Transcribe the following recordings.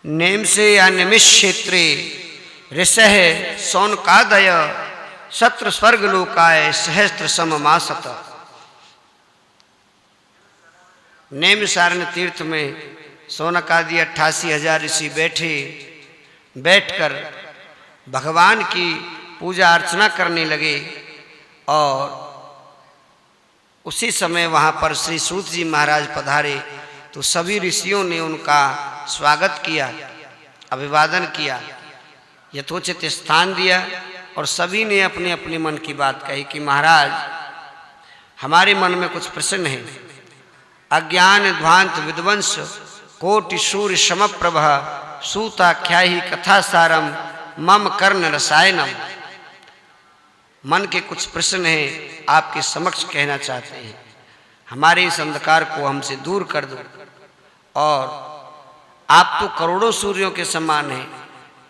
Name से या निमिष क्षेत्रे ऋषः सौनकादय शत्रु स्वर्ग लोकाय सहस्त्र सममासत। नेम सारण तीर्थ में सौनक आदि 88,000 ऋषि बैठकर भगवान की पूजा अर्चना करने लगे और उसी समय वहाँ पर श्री सूत जी महाराज पधारे तो सभी ऋषियों ने उनका स्वागत किया, अभिवादन किया, यथोचित स्थान दिया और सभी ने अपने अपने मन की बात कही कि महाराज हमारे मन में कुछ प्रश्न है। अज्ञान ध्वांत विध्वंस कोटि सूर्य समप्रभ सूताख्यायी कथा सारम मम कर्ण रसायनम। मन के कुछ प्रश्न हैं, आपके समक्ष कहना चाहते हैं। हमारे इस अंधकार को हमसे दूर कर दो और आप तो करोड़ों सूर्यों के समान हैं,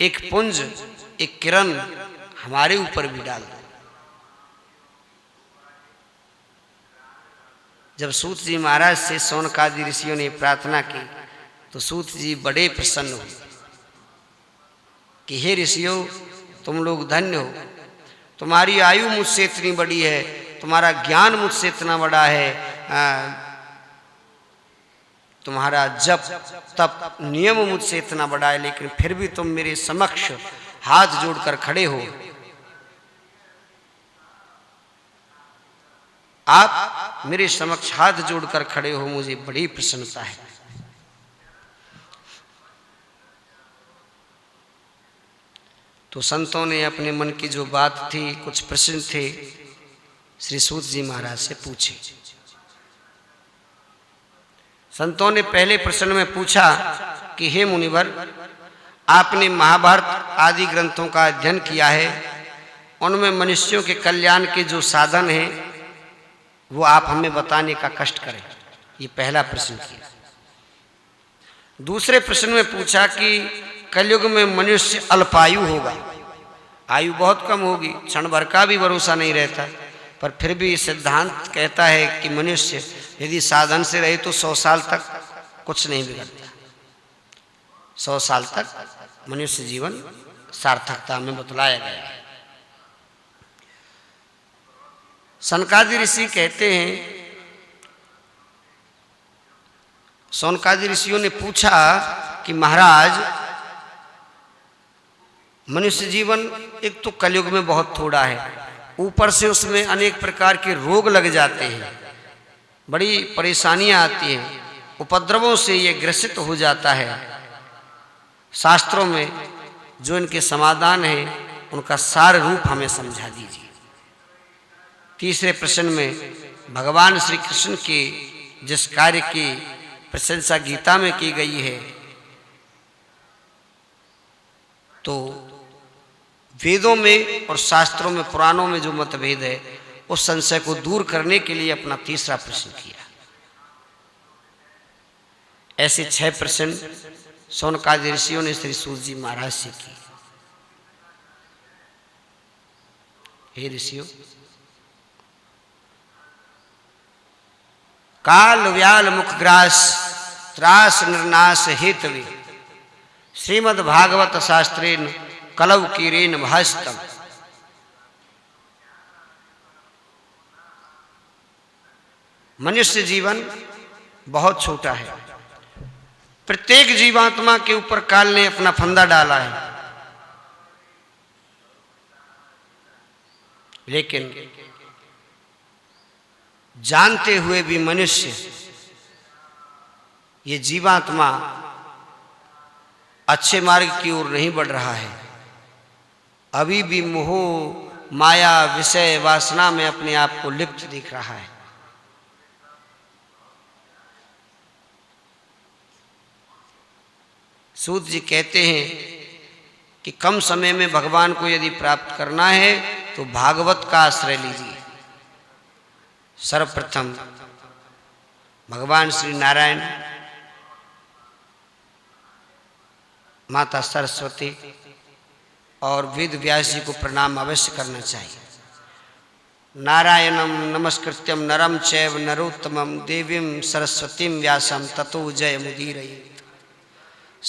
एक पुंज एक किरण हमारे ऊपर भी डाल दो। जब सूत जी महाराज से सौनकादि ऋषियों ने प्रार्थना की तो सूत जी बड़े प्रसन्न हुए कि हे ऋषियों, तुम लोग धन्य हो, तुम्हारी आयु मुझसे इतनी बड़ी है, तुम्हारा ज्ञान मुझसे इतना बड़ा है, तुम्हारा जप तप नियम मुझसे इतना बड़ा है, लेकिन फिर भी तुम मेरे समक्ष हाथ जोड़कर खड़े हो। आप मेरे समक्ष हाथ जोड़कर खड़े हो, मुझे बड़ी प्रसन्नता है। तो संतों ने अपने मन की जो बात थी, कुछ प्रश्न थे, श्री सूत जी महाराज से पूछे। संतों ने पहले प्रश्न में पूछा कि हे मुनिवर, आपने महाभारत आदि ग्रंथों का अध्ययन किया है, उनमें मनुष्यों के कल्याण के जो साधन हैं वो आप हमें बताने का कष्ट करें। ये पहला प्रश्न किया। दूसरे प्रश्न में पूछा कि कलयुग में मनुष्य अल्पायु होगा, आयु बहुत कम होगी, क्षण भर का भी भरोसा नहीं रहता, पर फिर भी सिद्धांत कहता है कि मनुष्य यदि साधन से रहे तो 100 साल तक कुछ नहीं बिगड़ता। 100 साल तक मनुष्य जीवन सार्थकता में बतलाया गया है। सनकादि ऋषि कहते हैं, सौनकादि ऋषियों ने पूछा कि महाराज, मनुष्य जीवन एक तो कलयुग में बहुत थोड़ा है, ऊपर से उसमें अनेक प्रकार के रोग लग जाते हैं, बड़ी परेशानियां आती हैं, उपद्रवों से ये ग्रसित हो जाता है। शास्त्रों में जो इनके समाधान है उनका सार रूप हमें समझा दीजिए। तीसरे प्रश्न में भगवान श्री कृष्ण के जिस कार्य की प्रशंसा गीता में की गई है, तो वेदों में और शास्त्रों में, पुराणों में जो मतभेद है उस संशय को दूर करने के लिए अपना तीसरा प्रश्न किया। ऐसे 6 प्रश्न सौनकादि ऋषियों ने श्री सूत जी महाराज से किए। हे ऋषियों, काल व्याल मुखग्रास त्रास निर्नाश हेतवे श्रीमद् भागवत शास्त्रेन कलव कीरेन भाषितम। मनुष्य जीवन बहुत छोटा है, प्रत्येक जीवात्मा के ऊपर काल ने अपना फंदा डाला है, लेकिन जानते हुए भी मनुष्य, ये जीवात्मा अच्छे मार्ग की ओर नहीं बढ़ रहा है, अभी भी मोह माया विषय वासना में अपने आप को लिप्त दिख रहा है। सूत जी कहते हैं कि कम समय में भगवान को यदि प्राप्त करना है तो भागवत का आश्रय लीजिए। सर्वप्रथम भगवान श्री नारायण, माता सरस्वती और वेद व्यास जी को प्रणाम अवश्य करना चाहिए। नारायणम नमस्कृत्यम नरम चैव नरोत्तमम देवीं सरस्वतीं व्यासम ततो जय मुदीरयेत्।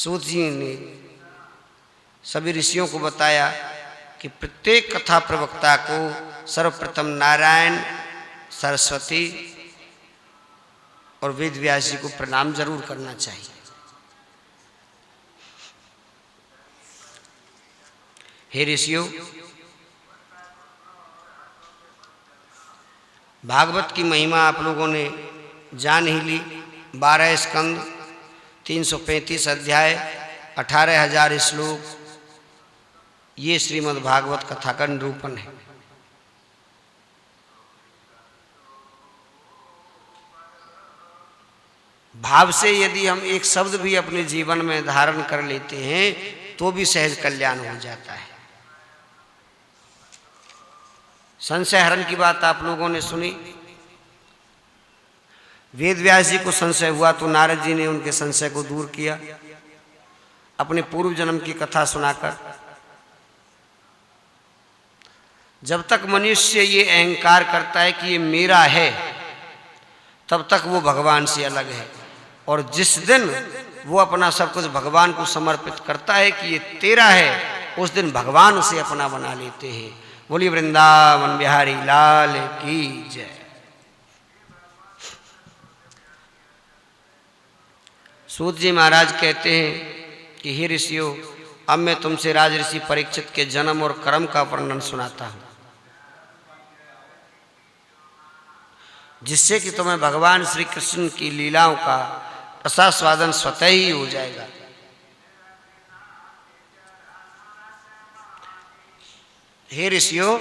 सूत जी ने सभी ऋषियों को बताया कि प्रत्येक कथा प्रवक्ता को सर्वप्रथम नारायण, सरस्वती और वेद व्यास जी को प्रणाम जरूर करना चाहिए। हे ऋषियों, भागवत की महिमा आप लोगों ने जान ही ली। 12 स्कंद, 335 अध्याय, 18,000 श्लोक, ये श्रीमद् भागवत कथा का निरूपण है। भाव से यदि हम एक शब्द भी अपने जीवन में धारण कर लेते हैं तो भी सहज कल्याण हो जाता है। संशय हरण की बात आप लोगों ने सुनी। वेद व्यास जी को संशय हुआ तो नारद जी ने उनके संशय को दूर किया अपने पूर्व जन्म की कथा सुनाकर। जब तक मनुष्य ये अहंकार करता है कि ये मेरा है, तब तक वो भगवान से अलग है। और जिस दिन वो अपना सब कुछ भगवान को समर्पित करता है कि ये तेरा है, उस दिन भगवान उसे अपना बना लेते हैं। बोलिए वृंदावन बिहारी लाल की जय। सूत जी महाराज कहते हैं कि हे ऋषियों, अब मैं तुमसे राजऋषि परीक्षित के जन्म और कर्म का वर्णन सुनाता हूं, जिससे कि तुम्हें भगवान श्री कृष्ण की लीलाओं का रसास्वादन स्वतः ही हो जाएगा। हे ऋषियों,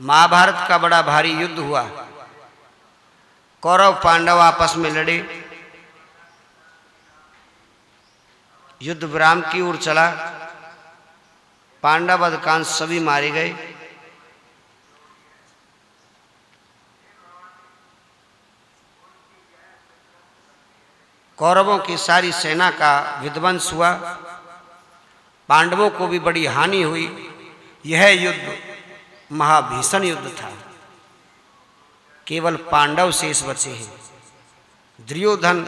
महाभारत का बड़ा भारी युद्ध हुआ। कौरव पांडव आपस में लड़े। युद्ध विराम की ओर चला। पांडव अधिकांश सभी मारे गए। कौरवों की सारी सेना का विध्वंस हुआ। पांडवों को भी बड़ी हानि हुई। यह युद्ध महाभीषण युद्ध था। केवल पांडव शेष बचे हैं। दुर्योधन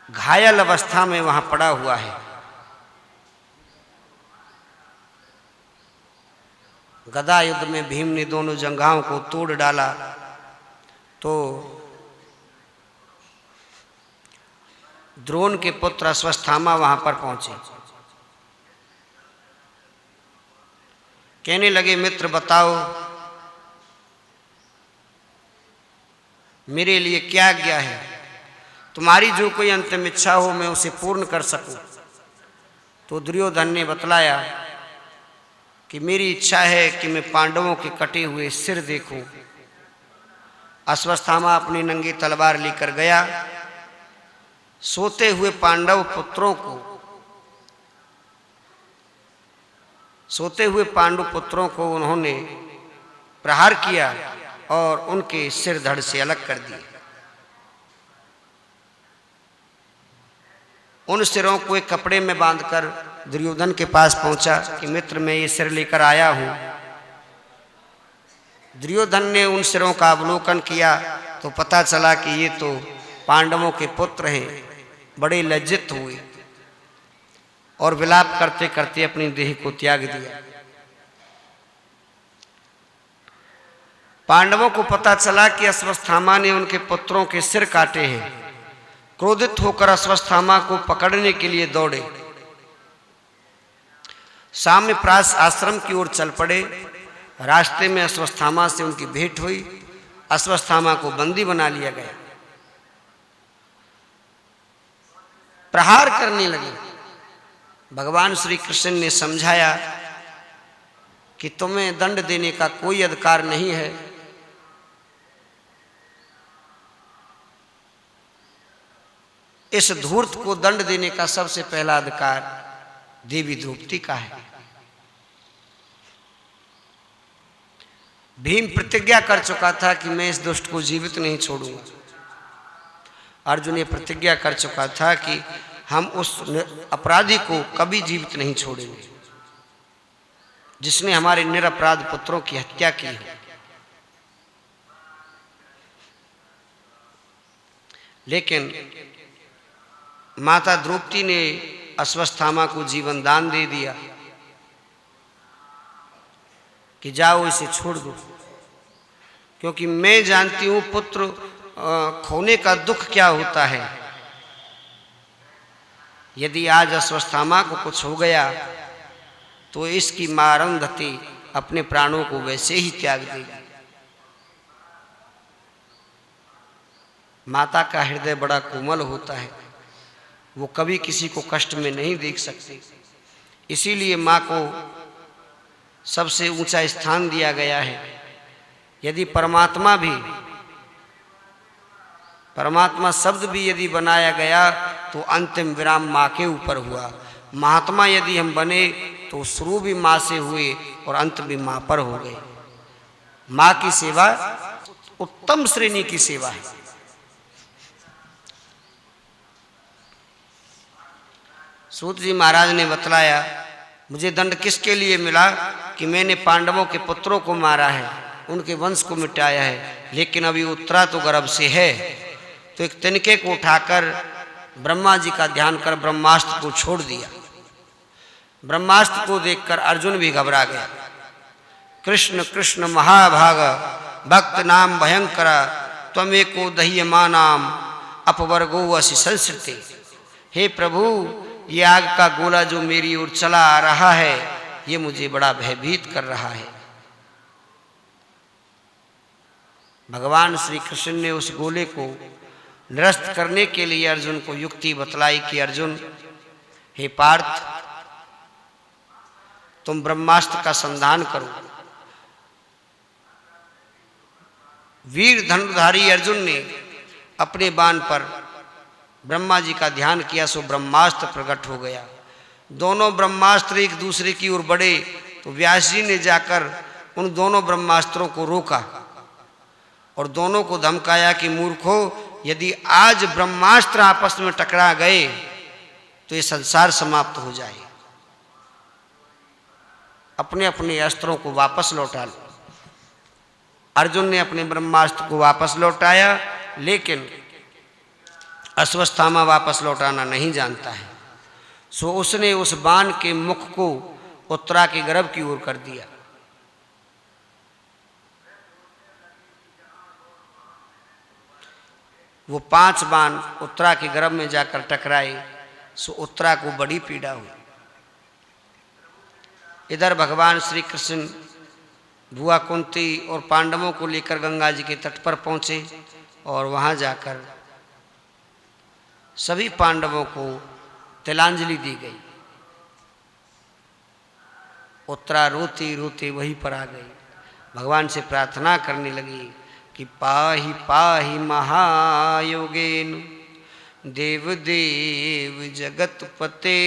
घायल अवस्था में वहां पड़ा हुआ है। गदा युद्ध में भीम ने दोनों जंघाओं को तोड़ डाला तो द्रोण के पुत्र अश्वत्थामा वहां पर पहुंचे। कहने लगे, मित्र बताओ मेरे लिए क्या आज्ञा है, तुम्हारी जो कोई अंतिम इच्छा हो मैं उसे पूर्ण कर सकूं। तो दुर्योधन ने बतलाया कि मेरी इच्छा है कि मैं पांडवों के कटे हुए सिर देखूं। अश्वत्थामा अपनी नंगी तलवार लेकर गया। सोते हुए पांडव पुत्रों को उन्होंने प्रहार किया और उनके सिर धड़ से अलग कर दिए। उन सिरों को एक कपड़े में बांधकर दुर्योधन के पास पहुंचा कि मित्र मैं ये सिर लेकर आया हूं। दुर्योधन ने उन सिरों का अवलोकन किया तो पता चला कि ये तो पांडवों के पुत्र हैं। बड़े लज्जित हुए और विलाप करते करते अपनी देह को त्याग दिया। पांडवों को पता चला कि अश्वत्थामा ने उनके पुत्रों के सिर काटे हैं। क्रोधित होकर अश्वत्थामा को पकड़ने के लिए दौड़े। सामने प्रास आश्रम की ओर चल पड़े। रास्ते में अश्वत्थामा से उनकी भेंट हुई। अश्वत्थामा को बंदी बना लिया गया। प्रहार करने लगे। भगवान श्री कृष्ण ने समझाया कि तुम्हें दंड देने का कोई अधिकार नहीं है। इस धूर्त को दंड देने का सबसे पहला अधिकार देवी द्रौपदी का है। भीम प्रतिज्ञा कर चुका था कि मैं इस दुष्ट को जीवित नहीं छोड़ूंगा। अर्जुन ये प्रतिज्ञा कर चुका था कि हम उस अपराधी को कभी जीवित नहीं छोड़ेंगे जिसने हमारे निरपराध पुत्रों की हत्या की है। लेकिन माता द्रौपदी ने अश्वत्थामा को जीवन दान दे दिया कि जाओ इसे छोड़ दो, क्योंकि मैं जानती हूं पुत्र खोने का दुख क्या होता है। यदि आज अश्वत्थामा को कुछ हो गया तो इसकी मां अरुंधति अपने प्राणों को वैसे ही त्याग देगी। माता का हृदय बड़ा कोमल होता है, वो कभी किसी को कष्ट में नहीं देख सकती। इसीलिए मां को सबसे ऊंचा स्थान दिया गया है। यदि परमात्मा शब्द भी यदि बनाया गया तो अंतिम विराम मां के ऊपर हुआ। महात्मा यदि हम बने तो शुरू भी मां से हुए और अंत भी मां पर हो गए। मां की सेवा उत्तम श्रेणी की सेवा है। सूत जी महाराज ने बतलाया, मुझे दंड किसके लिए मिला कि मैंने पांडवों के पुत्रों को मारा है, उनके वंश को मिटाया है, लेकिन अभी उत्तरा तो गर्भ से है। तो एक तिनके को उठाकर ब्रह्मा जी का ध्यान कर ब्रह्मास्त्र को छोड़ दिया। ब्रह्मास्त्र को देखकर अर्जुन भी घबरा गया। कृष्ण कृष्ण महाभाग भक्त नाम भयंकर त्वमेको दह्यमानाम अपवर्गो असि संसृते। हे प्रभु, ये आग का गोला जो मेरी ओर चला आ रहा है, ये मुझे बड़ा भयभीत कर रहा है। भगवान श्री कृष्ण ने उस गोले को निरस्त करने के लिए अर्जुन को युक्ति बतलाई कि अर्जुन, हे पार्थ, तुम ब्रह्मास्त्र का संधान करो। वीर धनुर्धारी अर्जुन ने अपने बाण पर ब्रह्मा जी का ध्यान किया, सो ब्रह्मास्त्र प्रकट हो गया। दोनों ब्रह्मास्त्र एक दूसरे की ओर बढ़े तो व्यास जी ने जाकर उन दोनों ब्रह्मास्त्रों को रोका और दोनों को धमकाया कि मूर्खो, यदि आज ब्रह्मास्त्र आपस में टकरा गए तो ये संसार समाप्त हो जाए। अपने अपने अस्त्रों को वापस लौटा लो। अर्जुन ने अपने ब्रह्मास्त्र को वापस लौटाया, लेकिन अश्वत्थामा वापस लौटाना नहीं जानता है। सो उसने उस बाण के मुख को उत्तरा के गर्भ की ओर कर दिया। वो 5 बाण उत्तरा के गर्भ में जाकर टकराए, सो उत्तरा को बड़ी पीड़ा हुई। इधर भगवान श्री कृष्ण बुआ कुंती और पांडवों को लेकर गंगा जी के तट पर पहुंचे और वहां जाकर सभी पांडवों को तिलांजलि दी गई। उत्तरा रोती रोती वहीं पर आ गई, भगवान से प्रार्थना करने लगी कि पाहि पाहि महायोगेन देव देव जगतपते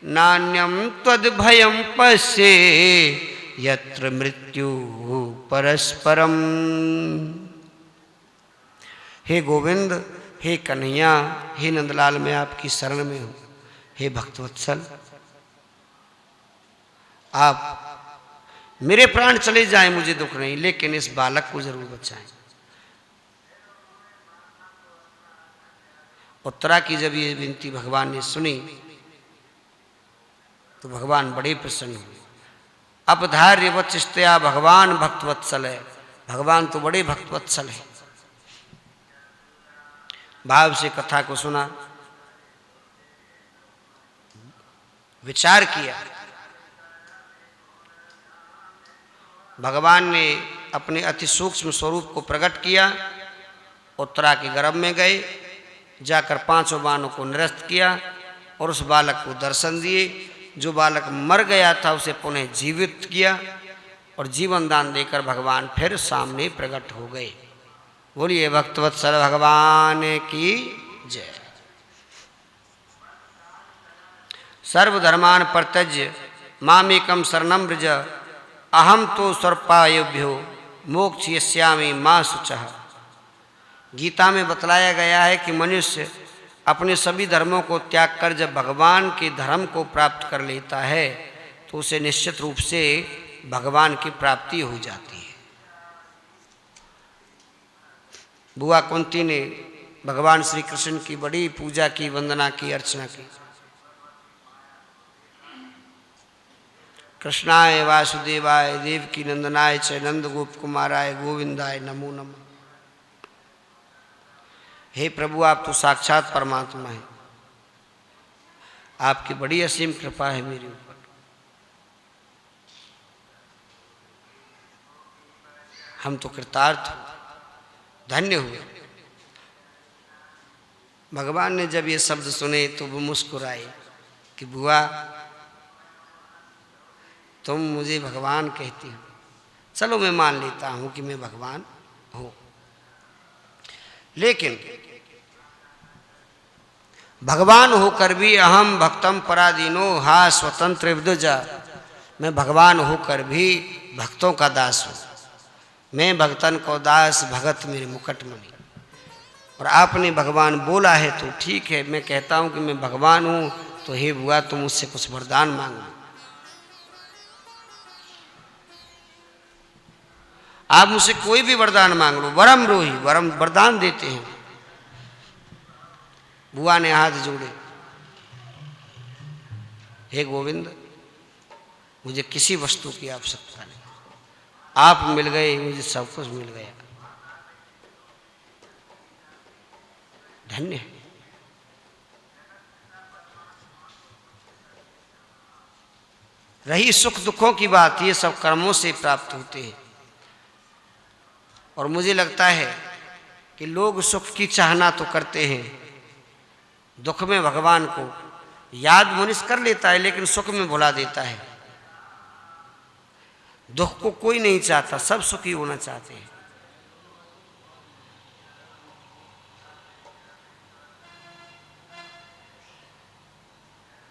नान्यम त्वद भयं पश्ये यत्र मृत्यु परस्परम। हे गोविंद, हे कन्हैया, हे नंदलाल, मैं आपकी शरण में हूँ। हे भक्तवत्सल, आप मेरे प्राण चले जाएं मुझे दुख नहीं, लेकिन इस बालक को जरूर बचाएं। उत्तरा की जब ये विनती भगवान ने सुनी तो भगवान बड़े प्रसन्न हुए। अपधार्यवत् चिस्तया भगवान भक्तवत्सल है। भगवान तो बड़े भक्तवत्सल है। भाव से कथा को सुना, विचार किया। भगवान ने अपने अति सूक्ष्म स्वरूप को प्रकट किया। उत्तरा के गर्भ में गए, जाकर 5 बाणों को निरस्त किया और उस बालक को दर्शन दिए। जो बालक मर गया था उसे पुनः जीवित किया और जीवन दान देकर भगवान फिर सामने प्रकट हो गए। बोलिए भक्तवत्सल भगवान की जय। सर्वधर्मान परित्यज्य मामेकं शरणं व्रज अहम तो सर्पायुभ्यो मोक्षयिष्यामि मा शुचः। गीता में बतलाया गया है कि मनुष्य अपने सभी धर्मों को त्याग कर जब भगवान के धर्म को प्राप्त कर लेता है तो उसे निश्चित रूप से भगवान की प्राप्ति हो जाती है। बुआ कुंती ने भगवान श्री कृष्ण की बड़ी पूजा की, वंदना की, अर्चना की। कृष्णाय वासुदेवाय देवकी नंदनाय च नंद गोप कुमाराय गोविंदाय नमो नमः। हे प्रभु, आप तो साक्षात परमात्मा हैं, आपकी बड़ी असीम कृपा है मेरे ऊपर। हम तो कृतार्थ, धन्य हुए। भगवान ने जब ये शब्द सुने तो वो मुस्कुराए कि बुआ, तुम मुझे भगवान कहती हो, चलो मैं मान लेता हूँ कि मैं भगवान हूँ, लेकिन भगवान होकर भी अहम भक्तम पराधीनो हा स्वतंत्र विदुजा, मैं भगवान होकर भी भक्तों का दास हूँ। मैं भक्तन को दास, भगत मेरे मुकुटमणि। और आपने भगवान बोला है तो ठीक है, मैं कहता हूँ कि मैं भगवान हूँ, तो हे बुआ तुम मुझसे कुछ वरदान मांगो। आप मुझसे कोई भी वरदान मांग लो, वरम रोही, वरम वरदान देते हैं। बुआ ने हाथ जोड़े, हे गोविंद, मुझे किसी वस्तु की आवश्यकता नहीं, आप मिल गए, मुझे सब कुछ मिल गया, धन्य है। रही सुख दुखों की बात, ये सब कर्मों से प्राप्त होते हैं। और मुझे लगता है कि लोग सुख की चाहना तो करते हैं, दुख में भगवान को याद मनुष्य कर लेता है, लेकिन सुख में भुला देता है। दुख को कोई नहीं चाहता, सब सुखी होना चाहते हैं।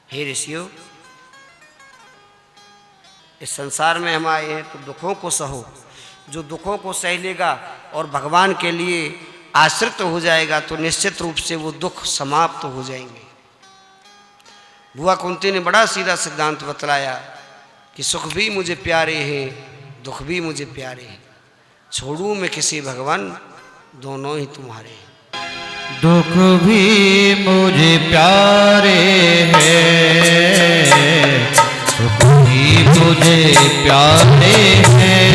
हे ऋषियों, इस संसार में हम आए हैं तो दुखों को सहो। जो दुखों को सह लेगा और भगवान के लिए आश्रित हो जाएगा तो निश्चित रूप से वो दुख समाप्त हो जाएंगे। बुआ कुंती ने बड़ा सीधा सिद्धांत बतलाया कि सुख भी मुझे प्यारे हैं, दुख भी मुझे प्यारे हैं, छोड़ूं मैं किसी भगवान, दोनों ही तुम्हारे हैं। दुख भी मुझे प्यारे हैं, सुख भी मुझे प्यारे हैं,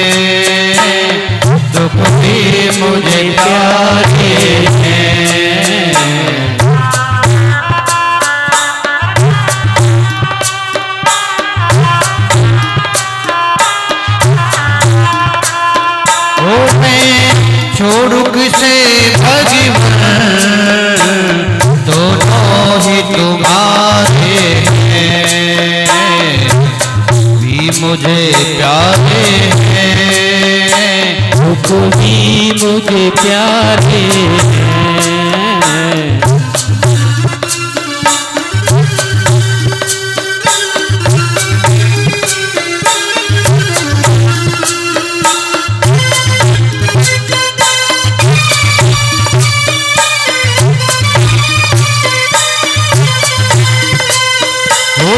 दुख भी मुझे प्यारे हैं। ओ मैं छोड़ू किसे भगवान, दोनों ही तुम्हारे हैं, भी मुझे प्यारे हैं, दुख भी मुझे प्यारे हैं।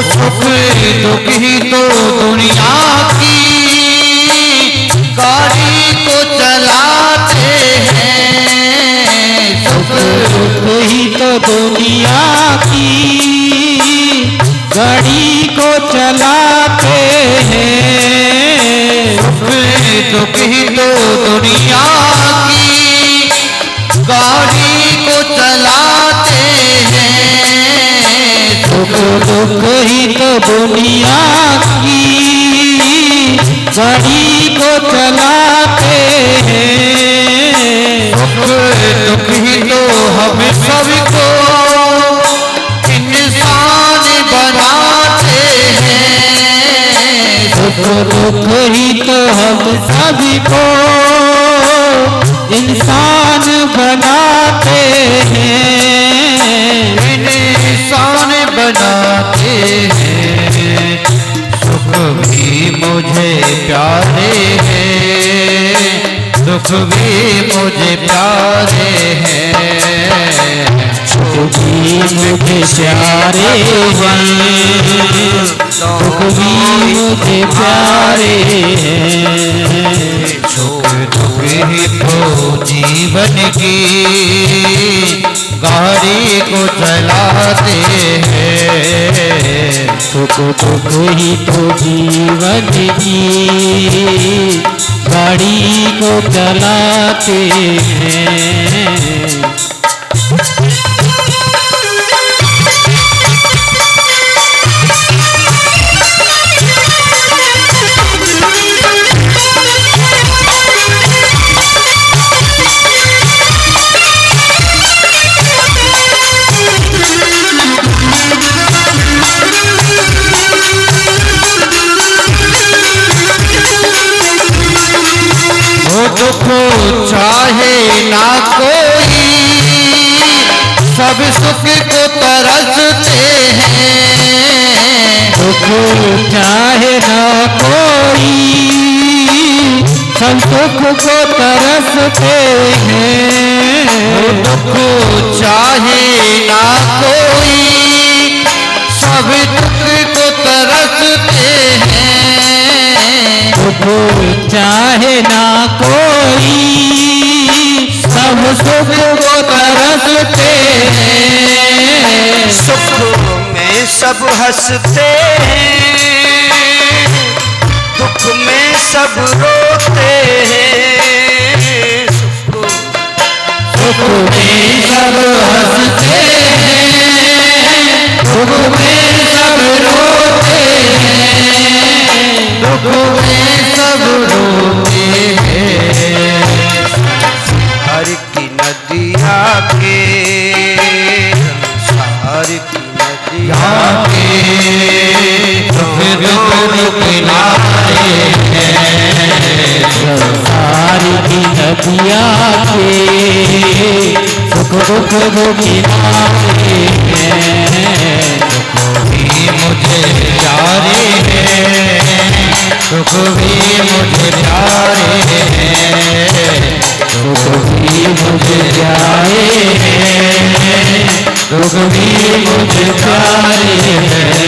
सुख दुख ही तो दुनिया की गाड़ी को चलाते हैं, सुख दुख ही तो दुनिया की गाड़ी को चलाते हैं, सुख दुख ही तो दुनिया की गाड़ी को चलाते हैं, सुख दुख ही तो दुनिया की गाड़ी को चलाते हैं, सुख दुख ही तो हम सबको इंसान बनाते हैं, सुख दुख ही तो हम सबको इंसान बनाते हैं, इंसान बनाते हैं। सुख भी मुझे प्यारे हैं, दुख भी मुझे प्यारे हैं, सुख भी मुझे प्यारे हैं, दुख भी मुझे प्यारे हैं, सुख दुख ही तो जीवन की गाड़ी को चलाते हैं। सुख दुख ही तो जीवन की गाड़ी को चलाते हैं। दुख चाहे ना कोई सब सुख को तरसते हैं। दुख चाहे ना कोई सब सुख को तरसते हैं। दुख चाहे ना कोई सब दुख को तरसते हैं। दुख चाहे ना कोई सब सुख को तरसते हैं। सुख में सब हंसते हैं, दुख में सब रोते हैं। सुख में सब हंसते हैं, दुख में सब रोते हैं। दुख में सब रोते हैं। हर की नदिया के संसार की नदिया संसार की नदिया के सुख दुख किनारे हैं। भी मुझे प्यारे हैं, सुख भी मुझे प्यारे हैं। सुख भी मुझे प्यारे हैं, दुख भी मुझे प्यारे हैं।